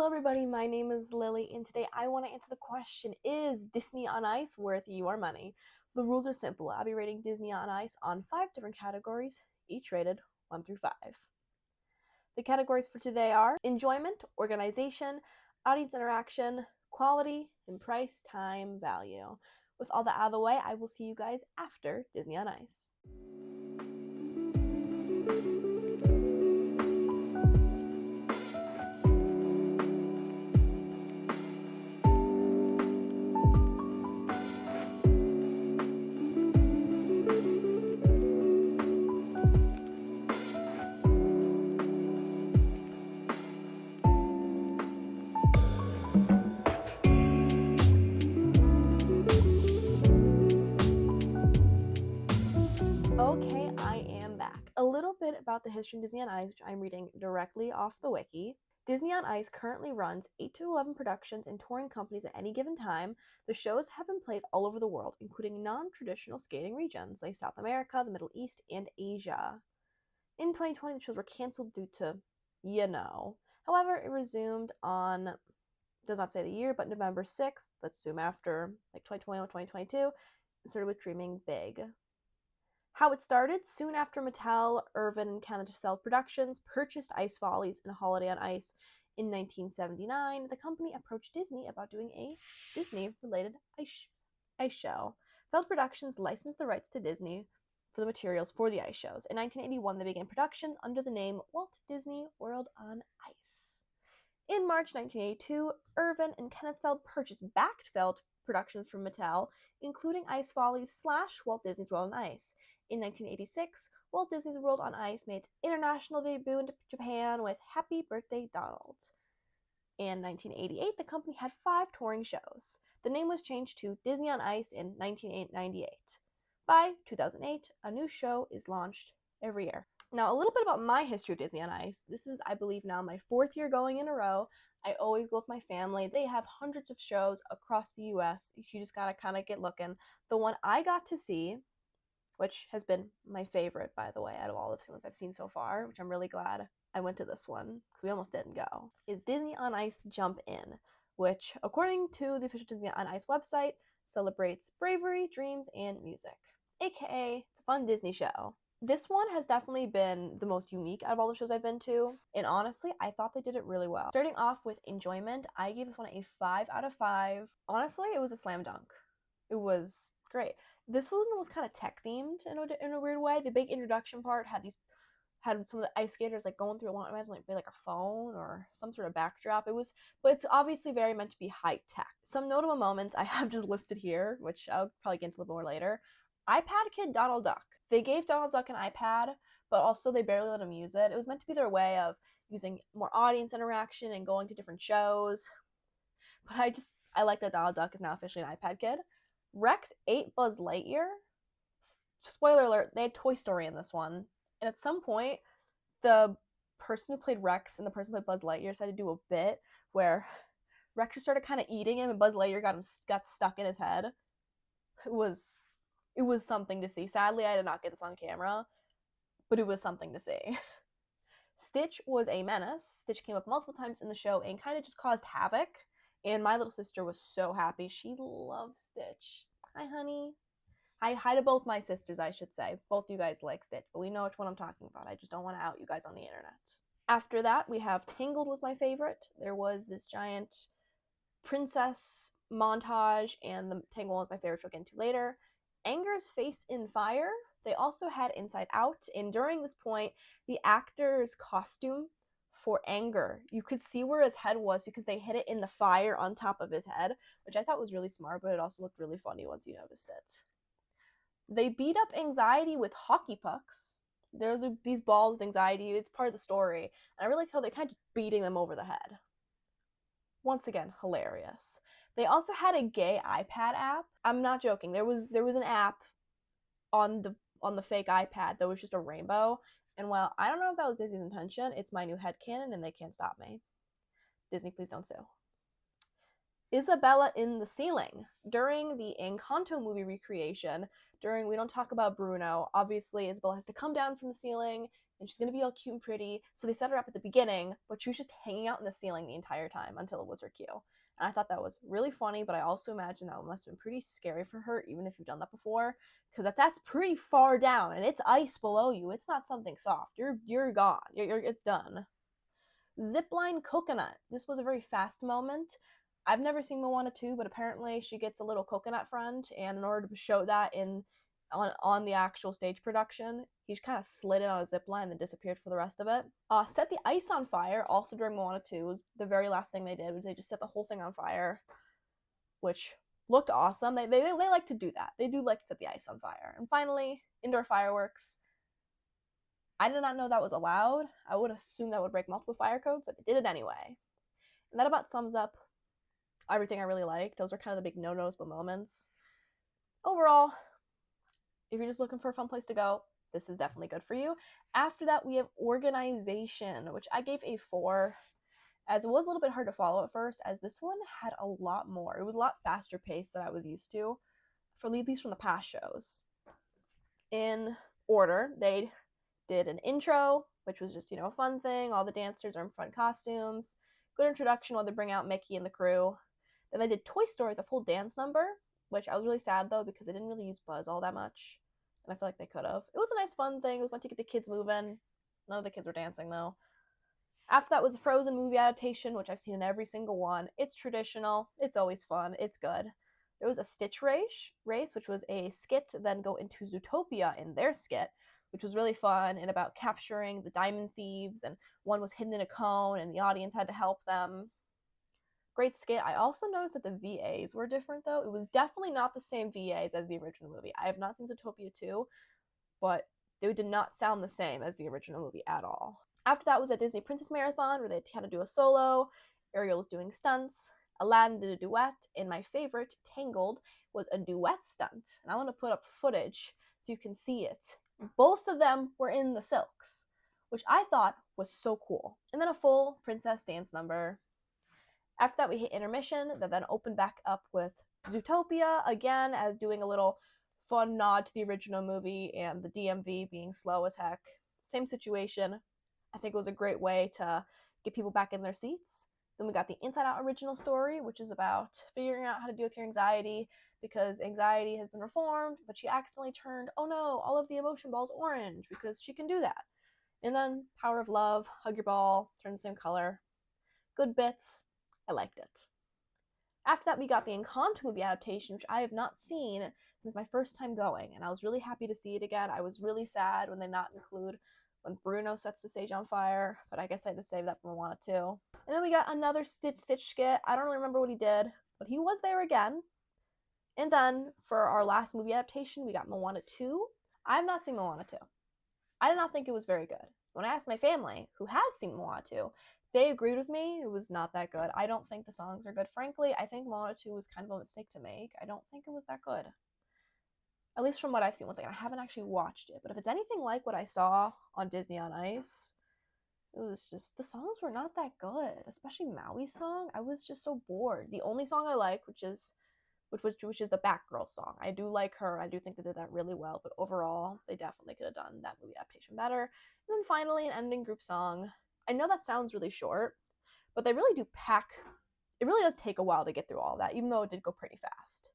Hello everybody, my name is Lily, and today I want to answer the question, is Disney on Ice worth your money? The rules are simple. I'll be rating Disney on Ice on 5 different categories, each rated 1 through 5. The categories for today are enjoyment, organization, audience interaction, quality, and price, time, value. With all that out of the way, I will see you guys after Disney on Ice. Okay, I am back. A little bit about the history of Disney on Ice, which I'm reading directly off the wiki. Disney on Ice currently runs 8 to 11 productions and touring companies at any given time. The shows have been played all over the world, including non-traditional skating regions like South America, the Middle East, and Asia. In 2020, the shows were canceled due to, However, it resumed on, does not say the year, but November 6th, let's assume after 2021 or 2022, it started with Dreaming Big. How it started: soon after Mattel, Irvin, and Kenneth Feld Productions purchased Ice Follies and Holiday on Ice in 1979, the company approached Disney about doing a Disney-related ice show. Feld Productions licensed the rights to Disney for the materials for the ice shows. In 1981, they began productions under the name Walt Disney World on Ice. In March 1982, Irvin and Kenneth Feld purchased backed Feld Productions from Mattel, including Ice Follies / Walt Disney's World on Ice. In 1986, Walt Disney's World on Ice made its international debut in Japan with Happy Birthday Donald. In 1988, the company had 5 touring shows. The name was changed to Disney on Ice in 1998. By 2008, a new show is launched every year. Now, a little bit about my history of Disney on Ice. This is, I believe, now my 4th year going in a row. I always go with my family. They have hundreds of shows across the US. You just gotta kind of get looking. The one I got to see, which has been my favorite, by the way, out of all the ones I've seen so far, which I'm really glad I went to this one, because we almost didn't go, is Disney on Ice Jump In, which, according to the official Disney on Ice website, celebrates bravery, dreams, and music. AKA, it's a fun Disney show. This one has definitely been the most unique out of all the shows I've been to, and honestly, I thought they did it really well. Starting off with enjoyment, I gave this one a 5 out of 5. Honestly, it was a slam dunk. It was great. This one was kind of tech themed in a weird way. The big introduction part had some of the ice skaters going through, I imagine like a phone or some sort of backdrop. But it's obviously very meant to be high tech. Some notable moments I have just listed here, which I'll probably get into a little more later. iPad Kid Donald Duck. They gave Donald Duck an iPad, but also they barely let him use it. It was meant to be their way of using more audience interaction and going to different shows. But I like that Donald Duck is now officially an iPad Kid. Rex ate Buzz Lightyear. Spoiler alert, they had Toy Story in this one. And at some point, the person who played Rex and the person who played Buzz Lightyear decided to do a bit where Rex just started kind of eating him and Buzz Lightyear got stuck in his head. It was something to see. Sadly, I did not get this on camera, but it was something to see. Stitch was a menace. Stitch came up multiple times in the show and kind of just caused havoc. And my little sister was so happy. She loves Stitch. Hi, honey. Hi to both my sisters, I should say. Both you guys like Stitch, but we know which one I'm talking about. I just don't want to out you guys on the internet. After that, we have Tangled was my favorite. There was this giant princess montage, and the Tangled was my favorite, which we'll get into later. Anger's Face in Fire. They also had Inside Out, and during this point, the actor's costume for Anger, you could see where his head was because they hid it in the fire on top of his head, which I thought was really smart, but it also looked really funny once you noticed it. They beat up Anxiety with hockey pucks. There's these balls with Anxiety. It's part of the story, and I really like how they're kind of just beating them over the head. Once again, hilarious. They also had a gay iPad app. I'm not joking. There was an app on the fake iPad that was just a rainbow. And while I don't know if that was Disney's intention, it's my new headcanon and they can't stop me. Disney, please don't sue. Isabella in the Ceiling. During the Encanto movie recreation, we don't talk about Bruno, obviously Isabella has to come down from the ceiling and she's going to be all cute and pretty. So they set her up at the beginning, but she was just hanging out in the ceiling the entire time until it was her cue. And I thought that was really funny, but I also imagine that must have been pretty scary for her, even if you've done that before, because that's pretty far down and it's ice below you. It's not something soft. You're gone. It's done. Zipline coconut. This was a very fast moment. I've never seen Moana 2, but apparently she gets a little coconut friend, and in order to show that on the actual stage production, he kind of slid it on a zip line and then disappeared for the rest of it. Set the ice on fire, also during Moana 2, was the very last thing they did, was they just set the whole thing on fire, which looked awesome. They like to do that. They do like to set the ice on fire. And finally, indoor fireworks. I did not know that was allowed. I would assume that would break multiple fire codes, but they did it anyway. And that about sums up everything I really liked. Those are kind of the big no-nos moments. Overall, if you're just looking for a fun place to go, this is definitely good for you. After that, we have organization, which I gave a 4, as it was a little bit hard to follow at first, as this one had a lot more. It was a lot faster paced than I was used to, at least from the past shows. In order, they did an intro, which was just, a fun thing. All the dancers are in fun costumes. Good introduction while they bring out Mickey and the crew. Then they did Toy Story, the full dance number, which I was really sad, though, because they didn't really use Buzz all that much. And I feel like they could have. It was a nice, fun thing. It was fun to get the kids moving. None of the kids were dancing, though. After that was a Frozen movie adaptation, which I've seen in every single one. It's traditional. It's always fun. It's good. There was a Stitch race, which was a skit, then go into Zootopia in their skit, which was really fun and about capturing the diamond thieves, and one was hidden in a cone and the audience had to help them. Great skit. I also noticed that the VAs were different, though. It was definitely not the same VAs as the original movie. I have not seen Zootopia 2, but they did not sound the same as the original movie at all. After that was a Disney Princess Marathon, where they had to do a solo. Ariel was doing stunts. Aladdin did a duet, and my favorite, Tangled, was a duet stunt. And I want to put up footage so you can see it. Both of them were in the silks, which I thought was so cool. And then a full princess dance number. After that, we hit intermission, that then opened back up with Zootopia, again, as doing a little fun nod to the original movie and the DMV being slow as heck. Same situation. I think it was a great way to get people back in their seats. Then we got the Inside Out original story, which is about figuring out how to deal with your anxiety, because anxiety has been reformed, but she accidentally turned, oh no, all of the emotion balls orange, because she can do that. And then Power of Love, hug your ball, turn the same color. Good bits. I liked it. After that, we got the Encanto movie adaptation, which I have not seen since my first time going, and I was really happy to see it again. I was really sad when they not include when Bruno sets the stage on fire, but I guess I had to save that for Moana 2. And then we got another Stitch skit. I don't really remember what he did, but he was there again. And then for our last movie adaptation, we got Moana 2. I have not seen Moana 2. I did not think it was very good. When I asked my family, who has seen Moana 2, they agreed with me. It was not that good. I don't think the songs are good. Frankly, I think Moana 2 was kind of a mistake to make. I don't think it was that good. At least from what I've seen. Once again, I haven't actually watched it, but if it's anything like what I saw on Disney on Ice, it was just, the songs were not that good, especially Maui's song. I was just so bored. The only song I like, which is the Batgirl song. I do like her. I do think they did that really well, but overall, they definitely could have done that movie adaptation better. And then finally, an ending group song. I know that sounds really short, but they really do pack. It really does take a while to get through all of that, even though it did go pretty fast.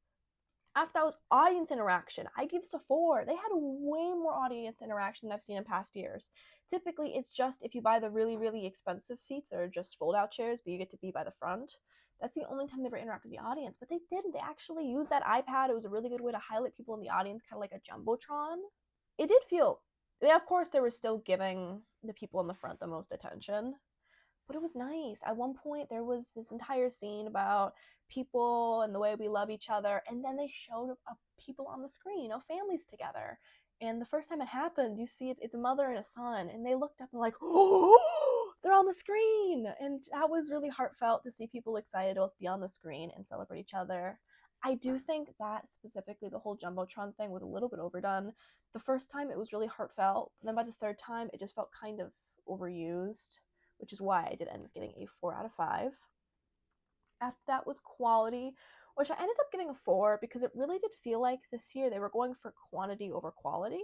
After that was audience interaction. I give this a 4. They had way more audience interaction than I've seen in past years. Typically, it's just if you buy the really, really expensive seats that are just fold-out chairs, but you get to be by the front. That's the only time they ever interact with the audience. But they didn't. They actually used that iPad. It was a really good way to highlight people in the audience, kind of like a Jumbotron. It did feel... Of course, they were still giving the people in the front the most attention. But it was nice. At one point, there was this entire scene about people and the way we love each other, and then they showed people on the screen, families together. And the first time it happened, you see it's a mother and a son, and they looked up and like, oh, they're on the screen! And that was really heartfelt to see people excited to both be on the screen and celebrate each other. I do think that specifically the whole Jumbotron thing was a little bit overdone. The first time it was really heartfelt, and then by the third time it just felt kind of overused, which is why I did end up getting a 4 out of 5. After that was quality, which I ended up giving a 4 because it really did feel like this year they were going for quantity over quality.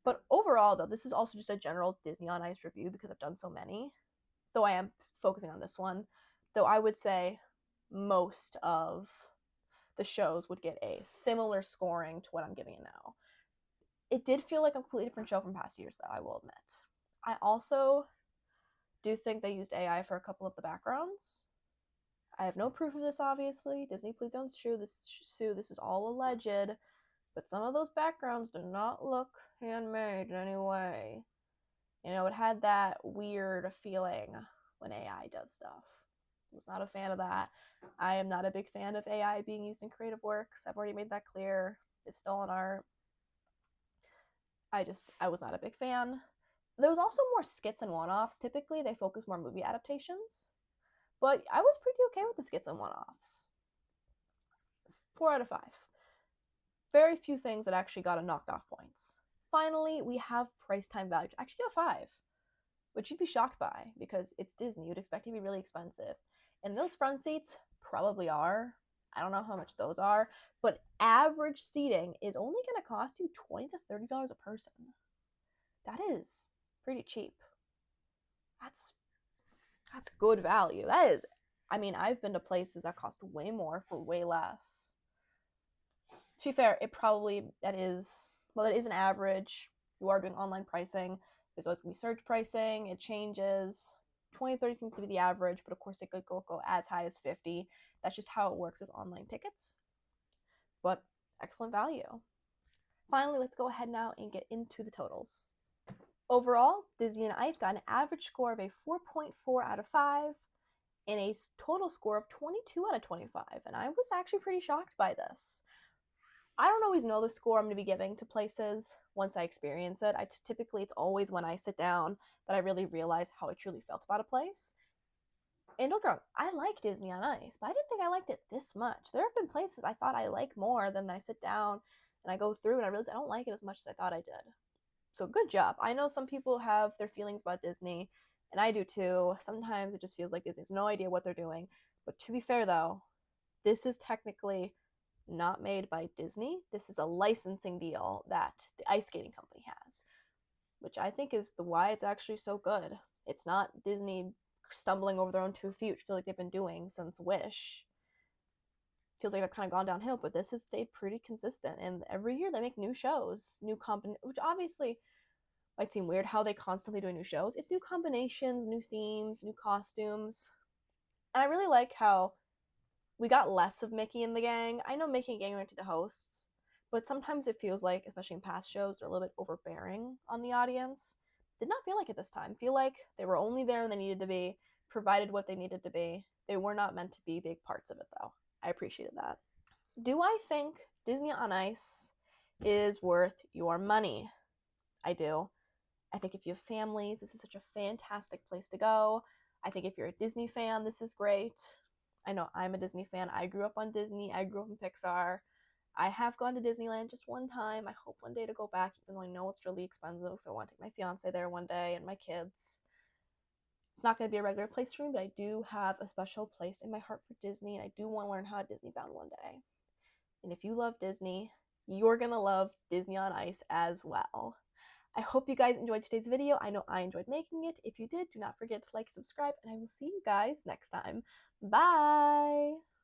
But overall, though, this is also just a general Disney on Ice review because I've done so many, though I am focusing on this one. Though I would say most of the shows would get a similar scoring to what I'm giving it now. It did feel like a completely different show from past years, though, I will admit. I also do think they used AI for a couple of the backgrounds. I have no proof of this, obviously. Disney, please don't sue. This is all alleged. But some of those backgrounds do not look handmade in any way. You know, it had that weird feeling when AI does stuff. I was not a fan of that. I am not a big fan of AI being used in creative works. I've already made that clear. It's stolen art. I was not a big fan. There was also more skits and one-offs. Typically, they focus more movie adaptations. But I was pretty okay with the skits and one-offs. 4 out of 5. Very few things that actually got a knocked off points. Finally, we have price time value. I actually got 5, which you'd be shocked by because it's Disney. You'd expect it to be really expensive. And those front seats probably are. I don't know how much those are, but average seating is only going to cost you $20 to $30 a person. That is pretty cheap. That's good value. That is, I mean, I've been to places that cost way more for way less. To be fair, that is an average. You are doing online pricing. There's always going to be surge pricing. It changes. 20, 30 seems to be the average, but of course it could go as high as 50. That's just how it works with online tickets. But excellent value. Finally, let's go ahead now and get into the totals. Overall, Disney on Ice got an average score of a 4.4 out of 5 and a total score of 22 out of 25. And I was actually pretty shocked by this. I don't always know the score I'm going to be giving to places once I experience it. It's always when I sit down that I really realize how I truly felt about a place. And don't get me wrong, I like Disney on Ice, but I didn't think I liked it this much. There have been places I thought I like more than I sit down and I go through and I realize I don't like it as much as I thought I did. So good job. I know some people have their feelings about Disney, and I do too. Sometimes it just feels like Disney has no idea what they're doing. But to be fair though, this is technically not made by Disney. This is a licensing deal that the ice skating company has, which I think is why it's actually so good. It's not Disney stumbling over their own 2 feet, which I feel like they've been doing since Wish. Feels like they've kind of gone downhill, but this has stayed pretty consistent. And every year they make new shows, which obviously might seem weird how they constantly do new shows. It's new combinations, new themes, new costumes. And I really like how we got less of Mickey and the gang. I know Mickey and the gang went to the hosts, but sometimes it feels like, especially in past shows, they're a little bit overbearing on the audience. Did not feel like it this time. Feel like they were only there when they needed to be, provided what they needed to be. They were not meant to be big parts of it, though. I appreciated that. Do I think Disney on Ice is worth your money? I do. I think if you have families, this is such a fantastic place to go. I think if you're a Disney fan, this is great. I know I'm a Disney fan. I grew up on Disney. I grew up in Pixar. I have gone to Disneyland just one time. I hope one day to go back, even though I know it's really expensive, because I want to take my fiance there one day and my kids. It's not going to be a regular place for me, but I do have a special place in my heart for Disney, and I do want to learn how to Disney bound one day. And if you love Disney, you're going to love Disney on Ice as well. I hope you guys enjoyed today's video. I know I enjoyed making it. If you did, do not forget to like and subscribe, and I will see you guys next time. Bye!